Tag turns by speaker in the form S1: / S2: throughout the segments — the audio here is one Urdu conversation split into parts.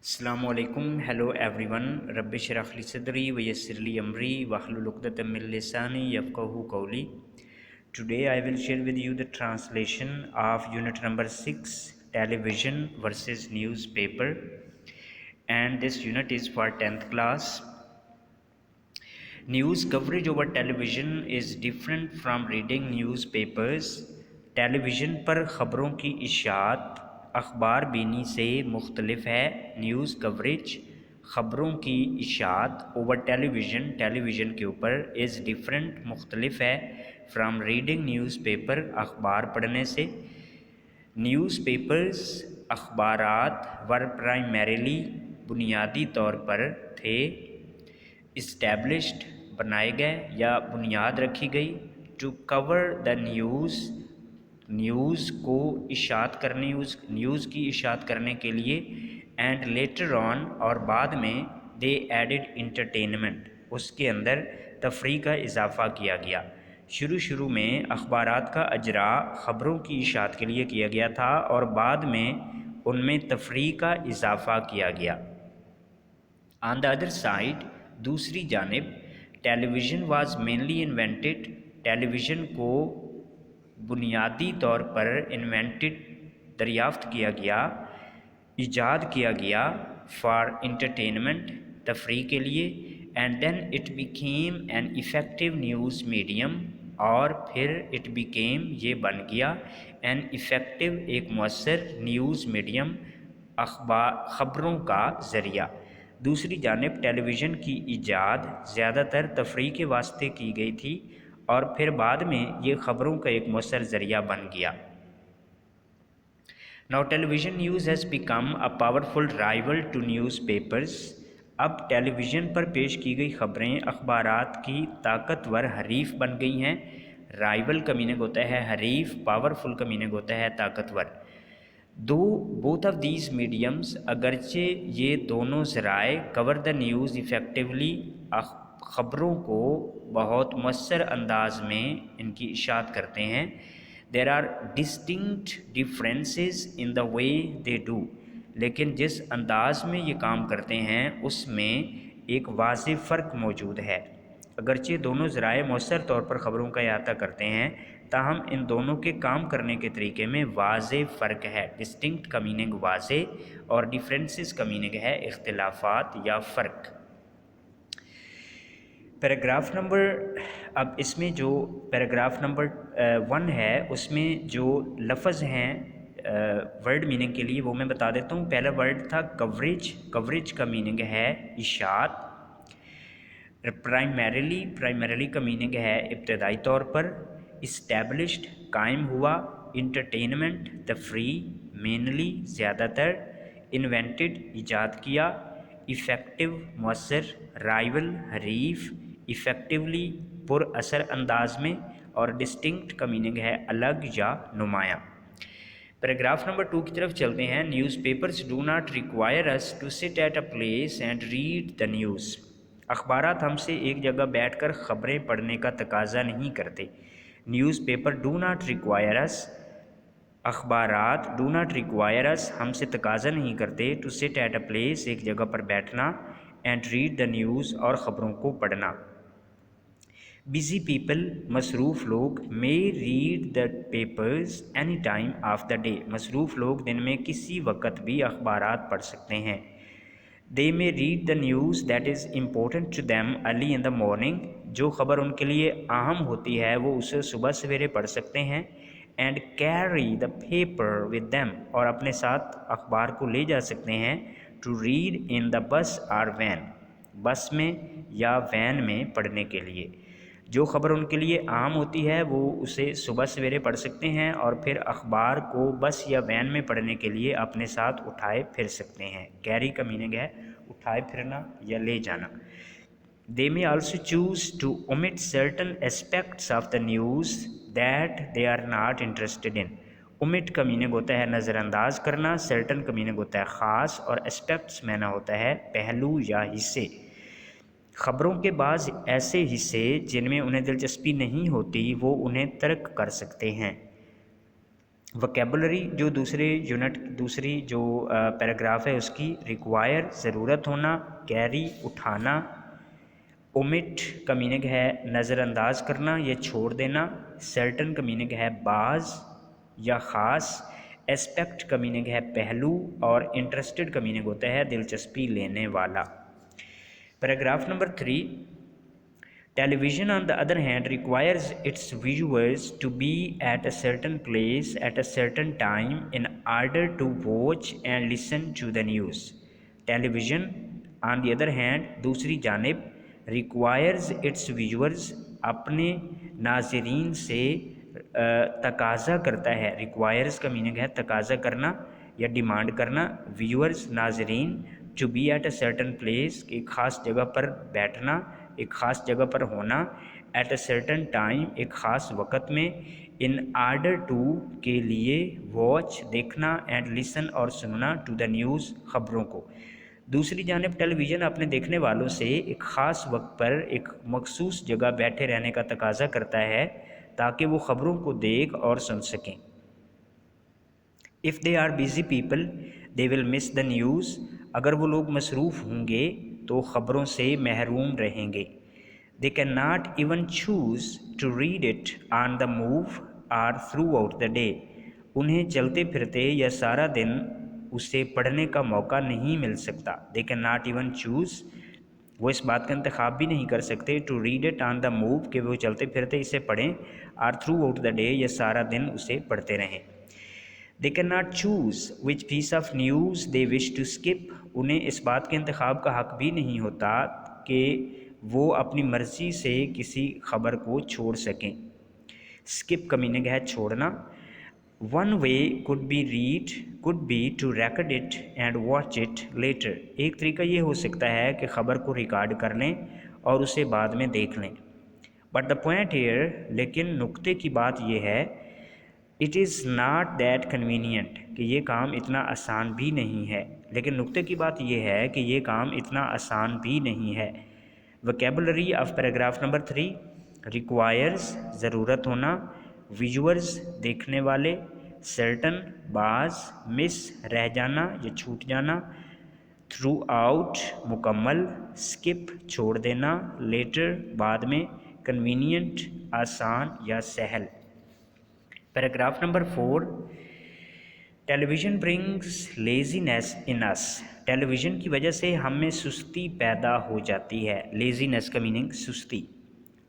S1: السلام علیکم. Hello every one. رب اشرح لی صدری ویسر لی امری واحلل عقدۃ من لسانی یفقہوا قولی. Today I will share with you the translation of unit number 6, television versus newspaper, and this unit is for 10th class. News coverage over television is different from reading newspapers. ٹیلی پر خبروں کی اشاعت اخبار بینی سے مختلف ہے. نیوز کوریج خبروں کی اشاعت اوور ٹیلی ویژن کے اوپر از ڈفرینٹ مختلف ہے فرام ریڈنگ نیوز پیپر اخبار پڑھنے سے. نیوز پیپرز اخبارات ور پرائمریلی بنیادی طور پر تھے اسٹیبلشڈ بنائے گئے یا بنیاد رکھی گئی ٹو کور دا نیوز کو اشاعت کرنے نیوز کی اشاعت کرنے کے لیے. اینڈ لیٹر آن اور بعد میں دے ایڈڈ انٹرٹینمنٹ اس کے اندر تفریح کا اضافہ کیا گیا. شروع میں اخبارات کا اجراء خبروں کی اشاعت کے لیے کیا گیا تھا اور بعد میں ان میں تفریح کا اضافہ کیا گیا. آن دا ادر سائڈ دوسری جانب television was mainly invented television کو بنیادی طور پر انوینٹڈ دریافت کیا گیا ایجاد کیا گیا فار انٹرٹینمنٹ تفریح کے لیے. And then it became an effective news medium اور پھر اٹ بیکیم یہ بن گیا این افیکٹو ایک مؤثر نیوز میڈیم خبروں کا ذریعہ. دوسری جانب ٹیلی ویژن کی ایجاد زیادہ تر تفریح کے واسطے کی گئی تھی اور پھر بعد میں یہ خبروں کا ایک مؤثر ذریعہ بن گیا. Now television news has become a powerful rival to newspapers. اب ٹیلی ویژن پر پیش کی گئی خبریں اخبارات کی طاقتور حریف بن گئی ہیں. رائول کا میننگ ہوتا ہے حریف, پاورفل کا میننگ ہوتا ہے طاقتور. بوتھ آف دیز میڈیمز اگرچہ یہ دونوں ذرائع کور دا نیوز افیکٹولی خبروں کو بہت مؤثر انداز میں ان کی اشاعت کرتے ہیں. There are distinct differences in the way they do لیکن جس انداز میں یہ کام کرتے ہیں اس میں ایک واضح فرق موجود ہے. اگرچہ دونوں ذرائع مؤثر طور پر خبروں کا احاطہ کرتے ہیں تاہم ان دونوں کے کام کرنے کے طریقے میں واضح فرق ہے. ڈسٹنکٹ کا میننگ واضح اور ڈفرینسز کا میننگ ہے اختلافات یا فرق. پیراگراف نمبر اب اس میں جو پیراگراف نمبر 1 ہے اس میں جو لفظ ہیں ورڈ میننگ کے لیے وہ میں بتا دیتا ہوں. پہلا ورڈ تھا کوریج کا میننگ ہے اشاعت. پرائمریلی کا میننگ ہے ابتدائی طور پر. اسٹیبلشڈ قائم ہوا. انٹرٹینمنٹ تفریح. مینلی زیادہ تر. انوینٹڈ ایجاد کیا. افیکٹو مؤثر. رائول حریف. افیکٹولی پر اثر انداز میں. اور ڈسٹنکٹ کا میننگ ہے الگ یا نمایاں. پیراگراف نمبر 2 کی طرف چلتے ہیں. Newspapers do not require us to sit at a place and read the news. اخبارات ہم سے ایک جگہ بیٹھ کر خبریں پڑھنے کا تقاضا نہیں کرتے. Newspaper do not require اس اخبارات ڈو ناٹ ریکوائر اس ہم سے تقاضا نہیں کرتے to sit at a place ایک جگہ پر بیٹھنا اینڈ ریڈ دا نیوز اور خبروں کو پڑھنا. بزی پیپل مصروف لوگ may read the papers any time of the day مصروف لوگ دن میں کسی وقت بھی اخبارات پڑھ سکتے ہیں. they may read the news that is important to them early in the morning جو خبر ان کے لیے اہم ہوتی ہے وہ اسے صبح سویرے پڑھ سکتے ہیں. and carry the paper with them اور اپنے ساتھ اخبار کو لے جا سکتے ہیں. to read in the bus or van بس میں یا وین میں پڑھنے کے لیے. جو خبر ان کے لیے عام ہوتی ہے وہ اسے صبح سویرے پڑھ سکتے ہیں اور پھر اخبار کو بس یا وین میں پڑھنے کے لیے اپنے ساتھ اٹھائے پھر سکتے ہیں. کیری کا میننگ ہے اٹھائے پھرنا یا لے جانا. They may also choose to omit certain aspects of the news that they are not interested in. omit کا میننگ ہوتا ہے نظر انداز کرنا. certain کا میننگ ہوتا ہے خاص اور aspects معنی ہوتا ہے پہلو یا حصے. خبروں کے بعض ایسے حصے جن میں انہیں دلچسپی نہیں ہوتی وہ انہیں ترک کر سکتے ہیں. وکیبلری جو دوسری جو پیراگراف ہے اس کی، ریکوائر ضرورت ہونا، کیری اٹھانا، اومٹ کا میننگ ہے نظر انداز کرنا یا چھوڑ دینا، سرٹن کا میننگ ہے بعض یا خاص، ایسپیکٹ کا میننگ ہے پہلو، اور انٹرسٹڈ کا میننگ ہوتا ہے دلچسپی لینے والا۔ Paragraph number 3، Television, on the other hand, requires its viewers to be at a certain place at a certain time in order to watch and listen to the news. Television, on the other hand, دوسری جانب requires its viewers اپنے ناظرین سے تقاضا کرتا ہے، requires کا میننگ ہے تقاضا کرنا یا ڈیمانڈ کرنا، viewers ناظرین to be at a certain place ایک خاص جگہ پر بیٹھنا، ایک خاص جگہ پر ہونا، ایٹ اے سرٹن ٹائم ایک خاص وقت میں، ان آرڈر ٹو کے لیے، واچ دیکھنا، اینڈ لسن اور سننا، ٹو دا نیوز خبروں کو۔ دوسری جانب ٹیلی ویژن اپنے دیکھنے والوں سے ایک خاص وقت پر ایک مخصوص جگہ بیٹھے رہنے کا تقاضا کرتا ہے تاکہ وہ خبروں کو دیکھ اور سن سکیں۔ If they are busy people, they will miss the news. اگر وہ لوگ مصروف ہوں گے تو خبروں سے محروم رہیں گے۔ They cannot even choose to read it on the move or throughout the day. انہیں چلتے پھرتے یا سارا دن اسے پڑھنے کا موقع نہیں مل سکتا۔ They cannot even choose، وہ اس بات کا انتخاب بھی نہیں کر سکتے to read it on the move کہ وہ چلتے پھرتے اسے پڑھیں، or throughout the day یا سارا دن اسے پڑھتے رہیں۔ They cannot choose which piece of news they wish to skip. انہیں اس بات کے انتخاب کا حق بھی نہیں ہوتا کہ وہ اپنی مرضی سے کسی خبر کو چھوڑ سکیں۔ skip کا میننگ ہے چھوڑنا۔ One way could be to record it and watch it later. ایک طریقہ یہ ہو سکتا ہے کہ خبر کو ریکارڈ کر لیں اور اسے بعد میں دیکھ لیں۔ But the point here، لیکن نقطے کی بات یہ ہے، it is not that convenient کہ یہ کام اتنا آسان بھی نہیں ہے، لیکن نقطے کی بات یہ ہے کہ یہ کام اتنا آسان بھی نہیں ہے۔ Vocabulary of paragraph number 3، requires ضرورت ہونا، ویژورز دیکھنے والے، سرٹن بعض، مس رہ جانا یا چھوٹ جانا، تھرو آؤٹ مکمل، اسکپ چھوڑ دینا، لیٹر بعد میں، کنوینئنٹ آسان یا سہل۔ پیراگراف نمبر 4، ٹیلی ویژن برنگز لیزینس ان اس، ٹیلی ویژن کی وجہ سے ہم میں سستی پیدا ہو جاتی ہے۔ لیزینس کا میننگ سستی۔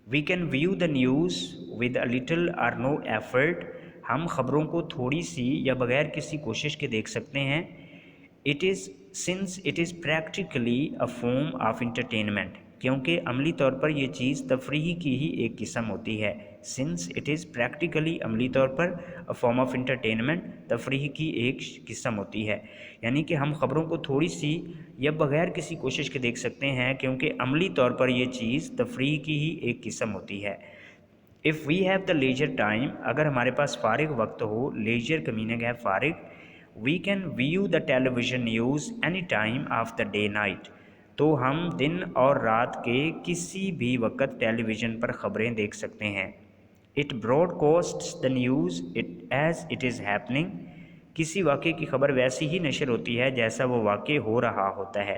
S1: We can view the news with a little or no effort, ہم خبروں کو تھوڑی سی یا بغیر کسی کوشش کے دیکھ سکتے ہیں۔ Since it is practically a form of entertainment, کیونکہ عملی طور پر یہ چیز تفریح کی ہی ایک قسم ہوتی ہے۔ سنس اٹ از پریکٹیکلی، عملی طور پر، اے فارم آف انٹرٹینمنٹ، تفریح کی ایک قسم ہوتی ہے، یعنی کہ ہم خبروں کو تھوڑی سی یا بغیر کسی کوشش کے دیکھ سکتے ہیں کیونکہ عملی طور پر یہ چیز تفریح کی ہی ایک قسم ہوتی ہے۔ If we have the leisure time, اگر ہمارے پاس فارغ وقت ہو، لیجر کا میننگ ہے فارغ، we can view the television news any time of the day night, تو ہم دن اور رات کے کسی بھی وقت ٹیلی ویژن پر خبریں دیکھ سکتے ہیں۔ It broadcasts the news as it is happening, کسی واقعے کی خبر ویسی ہی نشر ہوتی ہے جیسا وہ واقع ہو رہا ہوتا ہے۔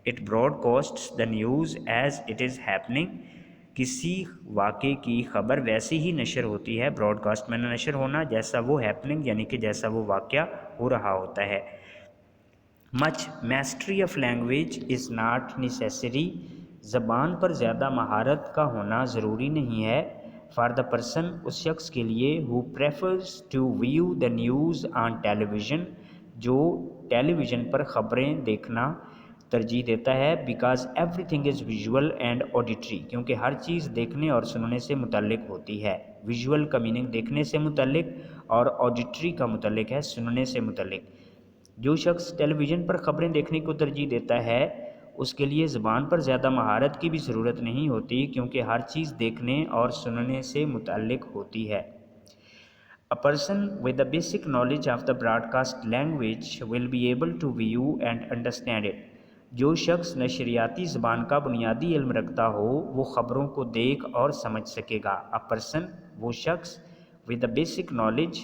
S1: It broadcasts the news as it is happening, کسی واقعے کی خبر ویسی ہی نشر ہوتی ہے، براڈ کاسٹ میں نشر ہونا، جیسا وہ ہیپننگ یعنی کہ جیسا وہ واقعہ ہو رہا ہوتا ہے۔ Much mastery of language is not necessary, زبان پر زیادہ مہارت کا ہونا ضروری نہیں ہے، فار دا پرسن، اس شخص کے لیے، who prefers to view the news on television, جو ٹیلی ویژن پر خبریں دیکھنا ترجیح دیتا ہے، because everything is visual and auditory, کیونکہ ہر چیز دیکھنے اور سننے سے متعلق ہوتی ہے۔ ویژول کا میننگ دیکھنے سے متعلق اور آڈیٹری کا متعلق ہے سننے سے متعلق۔ جو شخص ٹیلی ویژن پر خبریں دیکھنے کو ترجیح دیتا ہے اس کے لیے زبان پر زیادہ مہارت کی بھی ضرورت نہیں ہوتی، کیونکہ ہر چیز دیکھنے اور سننے سے متعلق ہوتی ہے۔ A person with a basic knowledge of the broadcast language will be able to view and understand it. جو شخص نشریاتی زبان کا بنیادی علم رکھتا ہو وہ خبروں کو دیکھ اور سمجھ سکے گا۔ A person، وہ شخص، with a basic knowledge،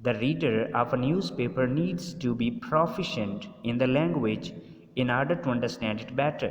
S1: The reader of a newspaper needs to be proficient in the language in order to understand it better.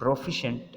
S1: Proficient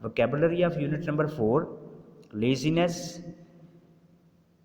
S1: Vocabulary of unit number 4 laziness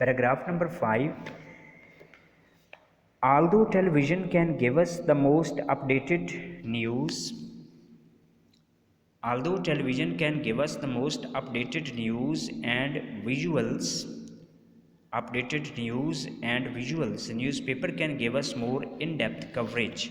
S1: Paragraph number 5. Although television can give us the most updated news, and visuals, newspaper can give us more in-depth coverage.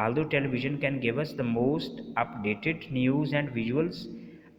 S1: Although television can give us the most updated news and visuals,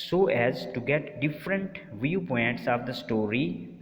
S1: so as to get different viewpoints of the story,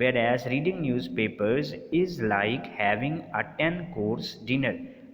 S1: whereas reading newspapers is like having a 10 course dinner।